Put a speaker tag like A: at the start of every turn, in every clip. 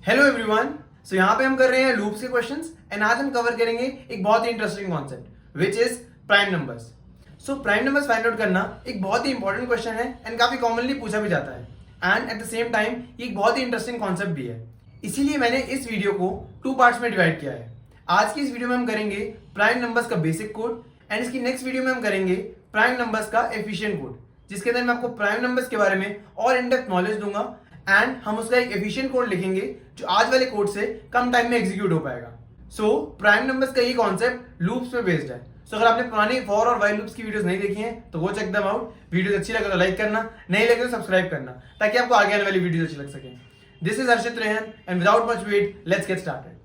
A: Hello everyone. सो यहाँ पे हम कर रहे हैं लूप्स के क्वेश्चंस एंड आज हम कवर करेंगे एक बहुत ही interesting concept which is prime numbers. So prime numbers find out करना एक बहुत ही इंपॉर्टेंट क्वेश्चन है एंड काफी कॉमनली पूछा भी जाता है and at the same time ये एक बहुत ही इंटरेस्टिंग कॉन्सेप्ट भी है। इसीलिए मैंने इस वीडियो को 2 पार्ट्स में डिवाइड किया है। आज की इस वीडियो में हम करेंगे प्राइम नंबर्स का बेसिक कोड एंड इसकी नेक्स्ट वीडियो में हम करेंगे प्राइम नंबर्स का एफिशिएंट कोड, जिसके अंदर मैं आपको प्राइम नंबर्स के बारे में और इन डेप्थ नॉलेज दूंगा एंड हम उसका एक एफिशिएंट कोड लिखेंगे जो आज वाले कोड से कम टाइम में एग्जीक्यूट हो पाएगा। सो प्राइम नंबर्स का ये कॉन्सेप्ट लूप्स पे बेस्ड है। सो अगर आपने पुरानी फॉर और वाइल लूप्स की वीडियोस नहीं देखी हैं तो वो चेक देम आउट। वीडियो अच्छी लगे तो लाइक करना, नहीं लगे तो सब्सक्राइब करना ताकि आपको आगे आने वाली वीडियो अच्छी लग सके। This is Harshit Rehan and without much wait let's get started.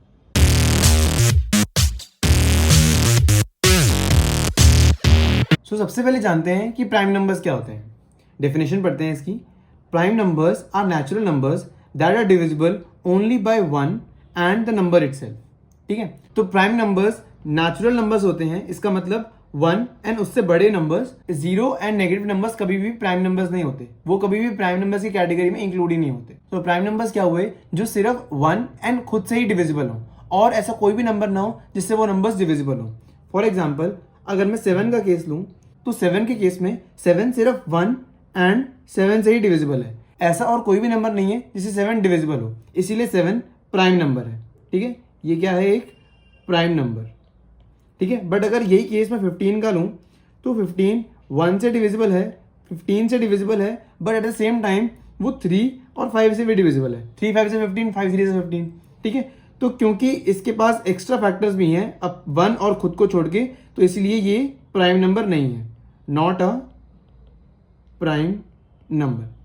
A: So सबसे पहले जानते हैं कि प्राइम नंबर्स क्या होते हैं। डेफिनेशन पढ़ते हैं इसकी। Prime numbers are natural numbers that are divisible only by 1 and the number itself. ठीक है, तो प्राइम नंबर्स नेचुरल नंबर्स होते हैं। इसका मतलब 1 एंड उससे बड़े नंबर्स, 0 एंड नेगेटिव नंबर्स कभी भी प्राइम नंबर्स नहीं होते। वो कभी भी प्राइम नंबर्स की कैटेगरी में इंक्लूड ही नहीं होते। तो प्राइम नंबर्स क्या हुए? जो सिर्फ 1 एंड खुद से ही डिविजिबल हो और ऐसा कोई भी नंबर ना हो जिससे वो नंबर्स डिविजिबल हो। फॉर एग्जाम्पल, अगर मैं 7 का केस लूं तो 7 के केस में 7 सिर्फ 1 एंड 7 से ही डिविजिबल है। ऐसा और कोई भी नंबर नहीं है जिससे 7 डिविजिबल हो, इसीलिए 7 प्राइम नंबर है। ठीक है, ये क्या है? एक प्राइम नंबर। ठीक है, बट अगर यही केस मैं 15 का लूं तो 15 1 से डिविजिबल है, 15 से डिविजिबल है, but at the same time वो 3 और 5 से भी डिविजिबल है। 3 5 से 15, 5 3 से 15। ठीक है, तो क्योंकि इसके पास एक्स्ट्रा फैक्टर्स भी हैं अब 1 और खुद को छोड़ के, तो इसलिए ये प्राइम नंबर नहीं है, नॉट अ प्राइम नंबर।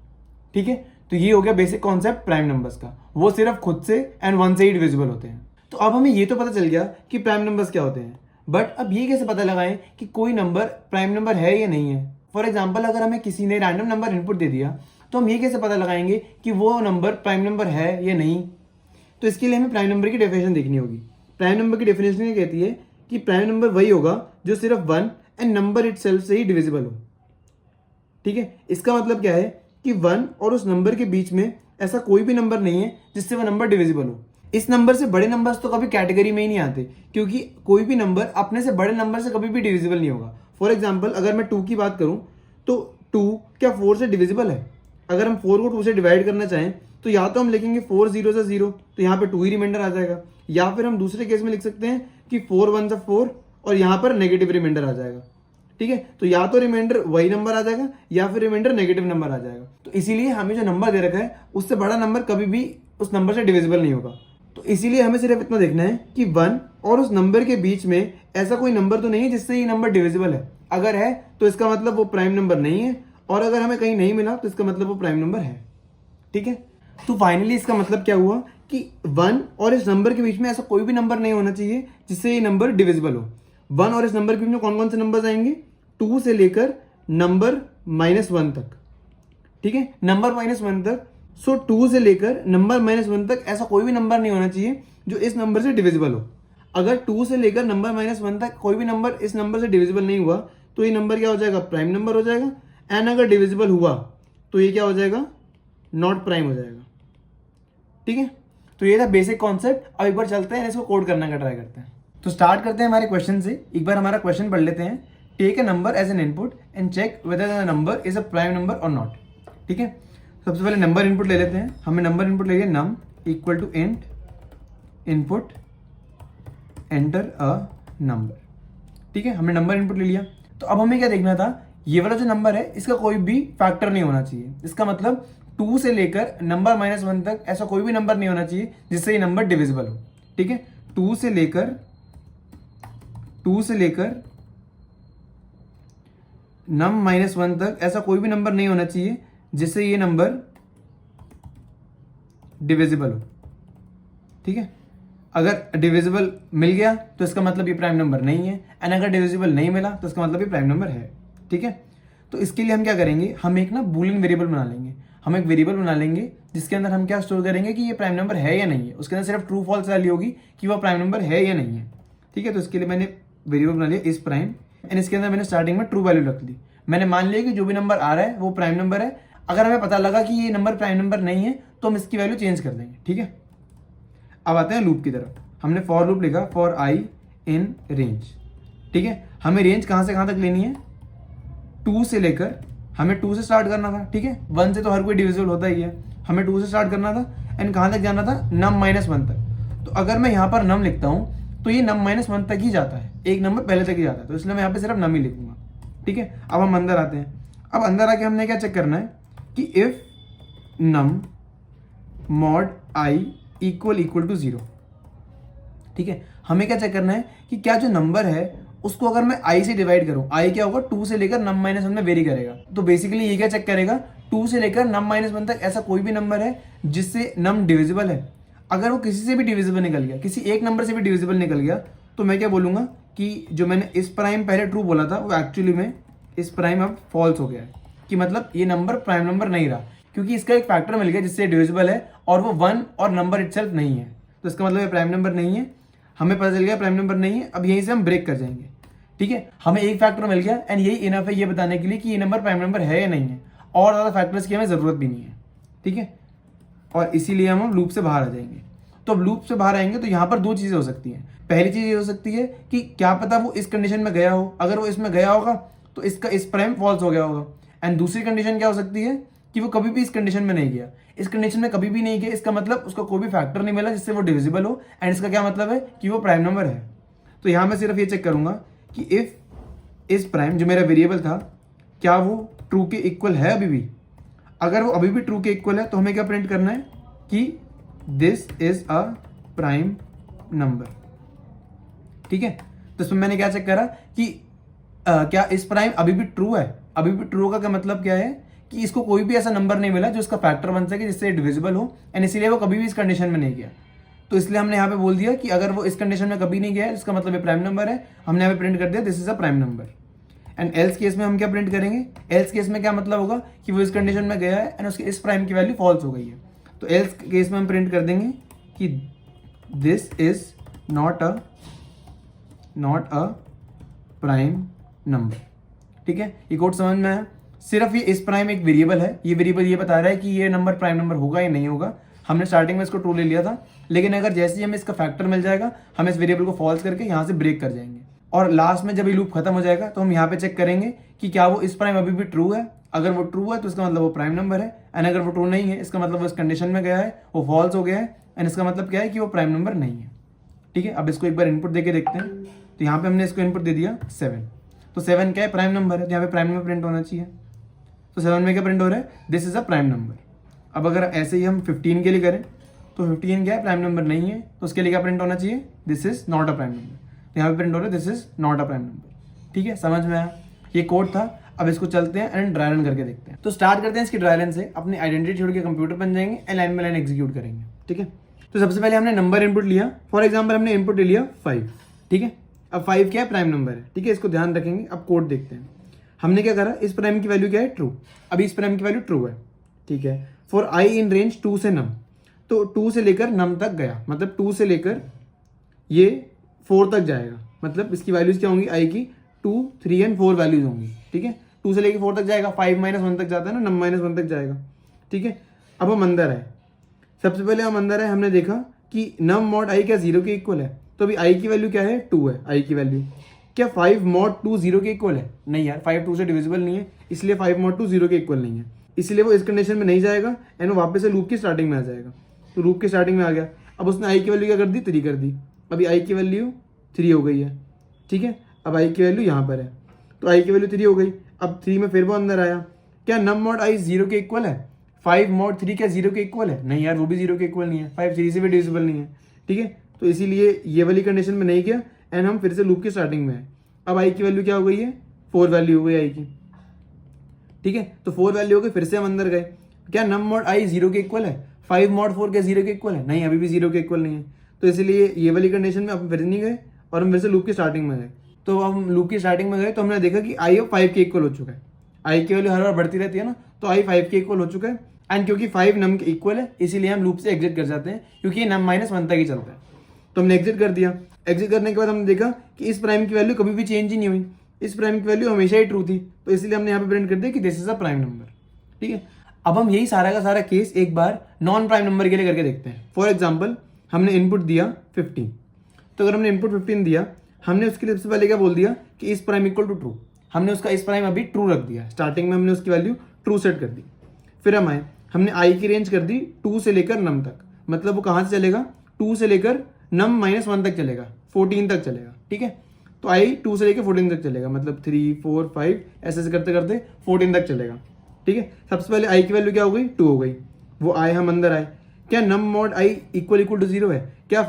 A: ठीक है, तो ये हो गया बेसिक कॉन्सेप्ट प्राइम नंबर्स का। वो सिर्फ खुद से एंड 1 से ही डिविजिबल होते हैं। तो अब हमें ये तो पता चल गया कि प्राइम नंबर्स क्या होते हैं, बट अब ये कैसे पता लगाएं कि कोई नंबर प्राइम नंबर है या नहीं है। फॉर एग्जाम्पल, अगर हमें किसी ने रैंडम नंबर इनपुट दे दिया तो हम ये कैसे पता लगाएंगे कि वो नंबर प्राइम नंबर है या नहीं। तो इसके लिए हमें प्राइम नंबर की डेफिनेशन देखनी होगी। प्राइम नंबर की डेफिनेशन ये कहती है कि प्राइम नंबर वही होगा जो सिर्फ 1 एंड नंबर इटसेल्फ से ही डिविजिबल हो। ठीक है, इसका मतलब क्या है कि 1 और उस नंबर के बीच में ऐसा कोई भी नंबर नहीं है जिससे वह नंबर डिविजिबल हो। इस नंबर से बड़े नंबर्स तो कभी कैटेगरी में ही नहीं आते, क्योंकि कोई भी नंबर अपने से बड़े नंबर से कभी भी डिविजिबल नहीं होगा। फॉर एग्जाम्पल, अगर मैं 2 की बात करूं तो 2 क्या 4 से डिविजिबल है? अगर हम 4 को 2 से डिवाइड करना चाहें तो या तो हम लिखेंगे 4 0 से 0, तो यहाँ पे 2 ही रिमाइंडर आ जाएगा, या फिर हम दूसरे केस में लिख सकते हैं कि 4 1 से 4 और यहाँ पर नेगेटिव रिमाइंडर आ जाएगा। ठीक है, तो या तो रिमाइंडर वही नंबर आ जाएगा या फिर रिमाइंडर नेगेटिव नंबर आ जाएगा। तो इसीलिए हमें जो नंबर दे रखा है उससे बड़ा नंबर कभी भी उस नंबर से डिविजिबल नहीं होगा। तो इसीलिए हमें सिर्फ इतना देखना है कि 1 और उस नंबर के बीच में ऐसा कोई नंबर तो नहीं है जिससे ये नंबर डिविजिबल है। अगर है तो इसका मतलब वो प्राइम नंबर नहीं है, और अगर हमें कहीं नहीं मिला तो इसका मतलब वो प्राइम नंबर है। ठीक है, तो फाइनली इसका मतलब क्या हुआ कि 1 और इस नंबर के बीच में ऐसा कोई भी नंबर नहीं होना चाहिए जिससे ये नंबर डिविजिबल हो। 1 और इस नंबर के बीच में कौन कौन से नंबर आएंगे? 2 से लेकर नंबर -1 तक। ठीक है, नंबर -1 तक। सो 2 से लेकर नंबर -1 तक ऐसा कोई भी नंबर नहीं होना चाहिए जो इस नंबर से डिविजिबल हो। अगर 2 से लेकर नंबर -1 तक कोई भी नंबर इस नंबर से डिविजिबल नहीं हुआ तो ये नंबर क्या हो जाएगा? प्राइम नंबर हो जाएगा। एंड अगर डिविजिबल हुआ तो ये क्या हो जाएगा? नॉट प्राइम हो जाएगा। ठीक है, तो ये था बेसिक कॉन्सेप्ट। अब एक बार चलते हैं इसको कोड करने का ट्राई करते हैं। तो स्टार्ट करते हैं हमारे क्वेश्चन से। एक बार हमारा क्वेश्चन पढ़ लेते हैं। Take a number as an input and check whether the number is a prime number or not. ठीक है, सबसे पहले नंबर इनपुट ले लेते हैं। हमें नंबर इनपुट ले लिया num equal to int input enter a number. ठीक है, हमने नंबर इनपुट ले लिया। तो अब हमें क्या देखना था? ये वाला जो नंबर है इसका कोई भी फैक्टर नहीं होना चाहिए। इसका मतलब 2 से लेकर नंबर -1 तक ऐसा कोई भी नंबर नहीं होना चाहिए जिससे ये नंबर डिविजिबल हो। ठीक है, 2 से लेकर नम -1 तक ऐसा कोई भी नंबर नहीं होना चाहिए जिससे ये नंबर डिविजिबल हो। ठीक है, अगर डिविजिबल मिल गया तो इसका मतलब ये प्राइम नंबर नहीं है, एंड अगर डिविजिबल नहीं मिला तो इसका मतलब ये प्राइम नंबर है। ठीक है, तो इसके लिए हम क्या करेंगे? हम एक ना बूलियन वेरिएबल बना लेंगे। हम एक वेरिएबल बना लेंगे जिसके अंदर हम क्या स्टोर करेंगे कि ये प्राइम नंबर है या नहीं है। उसके अंदर सिर्फ ट्रू फॉल्स वैल्यू होगी कि वो प्राइम नंबर है या नहीं है। ठीक है, तो इसके लिए मैंने वेरिएबल बना लिया इस प्राइम, एंड इसके अंदर मैंने स्टार्टिंग में ट्रू वैल्यू रख दी। मैंने मान लिया कि जो भी नंबर आ रहा है वो प्राइम नंबर है। अगर हमें पता लगा कि ये नंबर प्राइम नंबर नहीं है तो हम इसकी वैल्यू चेंज कर देंगे। ठीक है, अब आते हैं लूप की तरफ। हमने फॉर लूप लिखा फॉर आई इन रेंज, ठीक है। हमें रेंज कहाँ से कहाँ तक लेनी है, 2 से लेकर, हमें 2 से स्टार्ट करना था, ठीक है। 1 से तो हर कोई डिविजिबल होता ही है, हमें 2 से स्टार्ट करना था एंड कहाँ तक जाना था, नम -1 तक। तो अगर मैं यहाँ पर नम लिखता हूँ तो ये नम -1 तक ही जाता है, एक नंबर पहले तक ही जाता है, तो इसलिए मैं यहाँ पे सिर्फ नम ही लिखूंगा, ठीक है। अब हम अंदर आते हैं। अब अंदर आके हमने क्या चेक करना है कि if num mod i equal to 0, ठीक है। हमें क्या चेक करना है कि क्या जो नंबर है उसको अगर मैं i से डिवाइड करूं, i क्या होगा, 2 से लेकर नम -1 में वेरी करेगा। तो बेसिकली ये क्या चेक करेगा, 2 से लेकर नम -1 तक ऐसा कोई भी नंबर है जिससे नम डिविजिबल है। अगर वो किसी से भी डिविजिबल निकल गया, किसी एक नंबर से भी डिविजिबल निकल गया, तो मैं क्या बोलूंगा कि जो मैंने इस प्राइम पहले ट्रू बोला था वो एक्चुअली में इस प्राइम अब फॉल्स हो गया है, कि मतलब ये नंबर प्राइम नंबर नहीं रहा, क्योंकि इसका एक फैक्टर मिल गया जिससे डिविजिबल है और वो 1 और नंबर इटसेल्फ नहीं है। तो इसका मतलब ये प्राइम नंबर नहीं है, हमें पता चल गया प्राइम नंबर नहीं है। अब यहीं से हम ब्रेक कर जाएंगे, ठीक है। हमें एक फैक्टर मिल गया एंड यही इनफ है ये बताने के लिए कि ये नंबर प्राइम नंबर है या नहीं है, और ज़्यादा फैक्टर्स की हमें ज़रूरत भी नहीं है, ठीक है। और इसीलिए हम लूप से बाहर आ जाएंगे। तो अब लूप से बाहर आएंगे तो यहाँ पर 2 चीज़ें हो सकती हैं। पहली चीज़ ये हो सकती है कि क्या पता वो इस कंडीशन में गया हो, अगर वो इसमें गया होगा तो इसका इस प्राइम फॉल्स हो गया होगा। एंड दूसरी कंडीशन क्या हो सकती है कि वो कभी भी इस कंडीशन में नहीं गया, इस कंडीशन में कभी भी नहीं गया, इसका मतलब उसका कोई भी फैक्टर नहीं मिला जिससे वो डिविजिबल हो, एंड इसका क्या मतलब है कि वो प्राइम नंबर है। तो यहाँ मैं सिर्फ ये चेक करूंगा कि इफ इस प्राइम जो मेरा वेरिएबल था क्या वो ट्रू के इक्वल है अभी भी। अगर वो अभी भी ट्रू के इक्वल है तो हमें क्या प्रिंट करना है कि this is a prime number, ठीक है। तो इसमें मैंने क्या चेक करा कि क्या इस प्राइम अभी भी ट्रू है। अभी भी ट्रू का क्या मतलब क्या है कि इसको कोई भी ऐसा नंबर नहीं मिला जो इसका फैक्टर बन सके जिससे डिविजिबल हो, एंड इसीलिए वो कभी भी इस कंडीशन में नहीं गया। तो इसलिए हमने यहाँ पे बोल दिया कि अगर वो इस कंडीशन में कभी नहीं गया है इसका मतलब ये प्राइम नंबर है। हमने यहाँ पे प्रिंट कर दिया this is a prime number. And else case में हम क्या प्रिंट करेंगे, एल्स केस में क्या मतलब होगा कि वो इस कंडीशन में गया है एंड उसके इस प्राइम की वैल्यू फॉल्स हो गई है। तो एल्स केस में हम प्रिंट कर देंगे कि this is not a prime number, ठीक है। ये कोड समझ में आया। सिर्फ ये इस प्राइम एक वेरिएबल है, ये वेरिएबल ये बता रहा है कि ये नंबर प्राइम नंबर होगा या नहीं होगा। हमने स्टार्टिंग में इसको ट्रू ले लिया था, लेकिन अगर जैसे ही हमें इसका फैक्टर मिल जाएगा हम इस वेरिएबल को फॉल्स करके यहाँ से ब्रेक कर जाएंगे, और लास्ट में जब ये लूप खत्म हो जाएगा तो हम यहाँ पे चेक करेंगे कि क्या वो इस प्राइम अभी भी ट्रू है। अगर वो ट्रू है तो इसका मतलब वो प्राइम नंबर है, एंड अगर वो ट्रू नहीं है इसका मतलब वो इस कंडीशन में गया है, वो फॉल्स हो गया है, एंड इसका मतलब क्या है कि वो प्राइम नंबर नहीं है, ठीक है। अब इसको एक बार इनपुट देके देखते हैं। तो यहाँ पे हमने इसको इनपुट दे दिया 7, तो 7 क्या है, प्राइम नंबर है, तो यहाँ पे प्राइम नंबर प्रिंट होना चाहिए। तो 7 में क्या प्रिंट हो रहा है, this is a prime number. अब अगर ऐसे ही हम 15 के लिए करें तो 15 क्या है, प्राइम नंबर नहीं है, तो उसके लिए क्या प्रिंट होना चाहिए, this is not a prime number. तो यहाँ पे प्रिंट हो रहा है this is not a prime number, ठीक है। समझ में आया, ये कोड था। अब इसको चलते हैं एंड ड्राई रन करके देखते हैं। तो स्टार्ट करते हैं इसकी ड्राई रन से। अपनी आइडेंटिटी छोड़ के कंप्यूटर बन जाएंगे and line by line execute करेंगे, ठीक है। तो सबसे पहले हमने नंबर इनपुट लिया, फॉर एग्जाम्पल हमने इनपुट ले लिया 5, ठीक है। अब 5 क्या है, प्राइम नंबर है, ठीक है, इसको ध्यान रखेंगे। अब कोड देखते हैं। हमने क्या करा, इस प्राइम की वैल्यू क्या है, ट्रू। अभी इस प्राइम की वैल्यू ट्रू है, ठीक है। फॉर आई इन रेंज 2 से नम, तो 2 से लेकर नम तक गया, मतलब 2 से लेकर ये 4 तक जाएगा, मतलब इसकी वैल्यूज क्या होंगी, आई की 2, 3 एंड 4 वैल्यूज होंगी, ठीक है। 2 से लेकर 4 तक जाएगा, 5 -1 तक जाता है ना, नम -1 तक जाएगा, ठीक है। अब हम अंदर आए। सबसे पहले हम अंदर आए, हमने देखा कि नम मॉड आई क्या 0 के इक्वल है। तो अभी आई की वैल्यू क्या है, 2 है आई की वैल्यू। क्या 5 मॉड 2 0 के इक्वल है, नहीं यार, 5 2 से डिविजिबल नहीं है, इसलिए 5 मॉड 2 0 के इक्वल नहीं है, इसलिए वो इस कंडीशन में नहीं जाएगा एंड वो वापस से लूप की स्टार्टिंग में आ जाएगा। तो लूप की स्टार्टिंग में आ गया। अब उसने आई की वैल्यू क्या कर दी, 3 कर दी। अभी आई की वैल्यू 3 हो गई है, ठीक है। अब आई की वैल्यू यहाँ पर है, तो आई की वैल्यू 3 हो गई। अब 3 में फिर वो अंदर आया। क्या नम मॉड आई 0 के इक्वल है, 5 मॉड 3 क्या 0 के इक्वल है, नहीं यार, वो भी 0 के इक्वल नहीं है, 5 3 से भी डिविजिबल नहीं है, ठीक है। तो इसीलिए ये वाली कंडीशन में नहीं गया एंड हम फिर से लूप की स्टार्टिंग में है। अब आई की वैल्यू क्या हो गई है, 4 वैल्यू हो गई आई की, ठीक है। तो 4 वैल्यू हो गई, फिर से हम अंदर गए। क्या नम मॉड आई 0 के इक्वल है, 5 मॉड 4 क्या 0 के इक्वल है, नहीं, अभी भी 0 के इक्वल नहीं है। तो इसलिए ये वाली कंडीशन में हम फिर नहीं गए और हम फिर से लूप की स्टार्टिंग में गए। तो हम लूप की स्टार्टिंग में गए तो हमने देखा कि आई 5 के इक्वल हो चुका है। आई की वैल्यू हर बार बढ़ती रहती है ना, तो आई 5 के इक्वल हो चुका है। एंड क्योंकि 5 नम के इक्वल है इसीलिए हम लूप से एग्जिट कर जाते हैं, क्योंकि ये नम -1 तक ही चलता है। तो हमने एग्जिट कर दिया। एग्जिट करने के बाद हमने देखा कि इस प्राइम की वैल्यू कभी भी चेंज ही नहीं हुई, इस प्राइम की वैल्यू हमेशा ही ट्रू थी, तो इसलिए हमने यहाँ पे प्रिंट कर दिया कि this is a prime number, ठीक है। अब हम यही सारा का सारा केस एक बार नॉन प्राइम नंबर के लिए करके देखते हैं। फॉर एग्जाम्पल हमने इनपुट दिया 15। तो अगर हमने इनपुट 15 दिया, हमने उसके लिए सबसे पहले क्या बोल दिया कि इस प्राइम इक्वल टू ट्रू। हमने उसका इस प्राइम अभी ट्रू रख दिया, स्टार्टिंग में हमने उसकी वैल्यू ट्रू सेट कर दी। फिर हम आए, हमने आई की रेंज कर दी 2 से लेकर नम तक, मतलब वो कहाँ से चलेगा, 2 से लेकर नम -1 तक चलेगा, 14 तक चलेगा। ठीक है, तो आई 2 से लेकर 14 तक चलेगा, मतलब 3 4 5 ऐसे करते करते 14 तक चलेगा। ठीक है, सबसे पहले आई की वैल्यू क्या हो गई, 2 हो गई। वो आए, हम अंदर आए, क्या नम मॉड आई इक्वल टू 0 है, क्या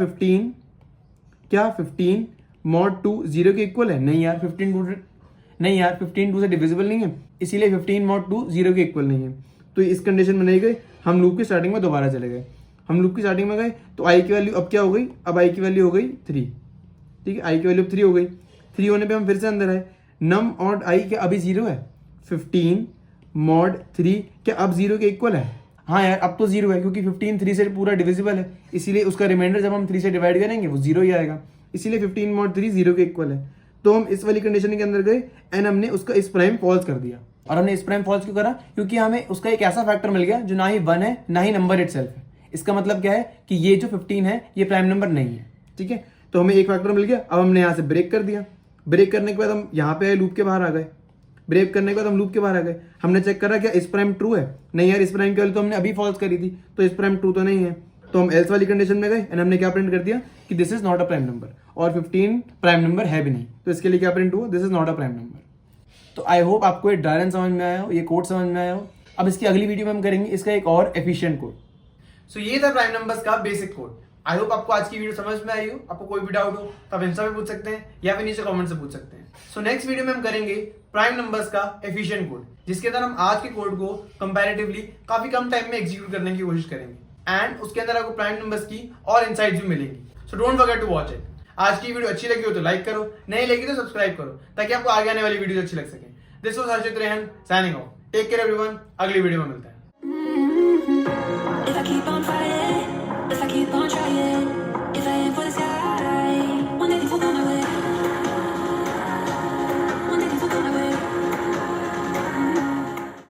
A: 15 मॉड 2 0 के इक्वल है? नहीं यार, 15 2 से डिविजिबल नहीं है, इसीलिए 15 मॉड 2 0 के इक्वल नहीं है। तो इस कंडीशन में नहीं गए, हम लूप की स्टार्टिंग में दोबारा चले गए। हम लूप की स्टार्टिंग में गए तो आई की वैल्यू अब क्या हो गई, अब आई की वैल्यू हो गई 3। ठीक है, आई की वैल्यू अब 3 हो गई। 3 होने पे हम फिर से अंदर आए, नम मॉड आई क्या अभी 0 है, 15 मॉड 3 क्या अब 0 के इक्वल है? हाँ यार, अब तो 0 है, क्योंकि 15 3 से पूरा डिविजिबल है, इसीलिए उसका रिमाइंडर जब हम 3 से डिवाइड करेंगे वो 0 ही आएगा, इसीलिए 15 मॉड 3 0 के इक्वल है। तो हम इस वाली कंडीशन के अंदर गए एंड हमने उसका इस प्राइम फॉल्स कर दिया। और हमने इस प्राइम फॉल्स क्यों करा, क्योंकि हमें उसका एक ऐसा फैक्टर मिल गया जो ना ही 1 है ना ही नंबर इटसेल्फ है। इसका मतलब क्या है कि ये जो 15 है ये प्राइम नंबर नहीं है। ठीक है, तो हमें एक फैक्टर मिल गया। अब हमने यहाँ से ब्रेक कर दिया, ब्रेक करने के बाद हम यहाँ पे आए, लूप के बाहर आ गए। ब्रेक करने के बाद हम लूप के बाहर आ गए, हमने चेक करा क्या इस प्राइम ट्रू है, नहीं यार, इस प्राइम की वैल्यू तो हमने अभी फॉल्स करी थी, तो इस प्राइम ट्रू तो नहीं है। तो हम एल्स वाली कंडीशन में गए एंड हमने क्या प्रिंट कर दिया कि this is not a prime number, और 15 प्राइम नंबर है भी नहीं, तो इसके लिए क्या प्रिंट हुआ, this is not a prime number. तो आई होप आपको ये ड्राई रन समझ में आया हो, ये कोड समझ में आया हो। अब इसकी अगली वीडियो में हम करेंगे इसका एक और एफिशिएंट कोड। सो ये था प्राइम नंबर्स का बेसिक कोड। आई होप आपको आज की वीडियो समझ में आई हो। आपको कोई भी डाउट हो तो आप इंस्टा पे पूछ सकते हैं या फिर नीचे कमेंट से पूछ सकते हैं। सो नेक्स्ट वीडियो में हम करेंगे प्राइम नंबर्स का एफिशिएंट कोड, जिसके अंदर हम आज के कोड को कंपैरेटिवली काफी कम टाइम में एग्जीक्यूट करने की कोशिश करेंगे एंड उसके अंदर आपको प्राइम नंबर्स की और इनसाइट्स भी मिलेंगी। So don't forget to watch it. आज की वीडियो अच्छी लगी हो तो लाइक करो, नहीं लगी तो सब्सक्राइब करो, ताकि आपको आगे आने वाली वीडियो अच्छी लग सके। This was Harshit Rehan signing off. Take care everyone, अगली वीडियो में मिलते हैं।
B: If I keep on fighting, if I keep on trying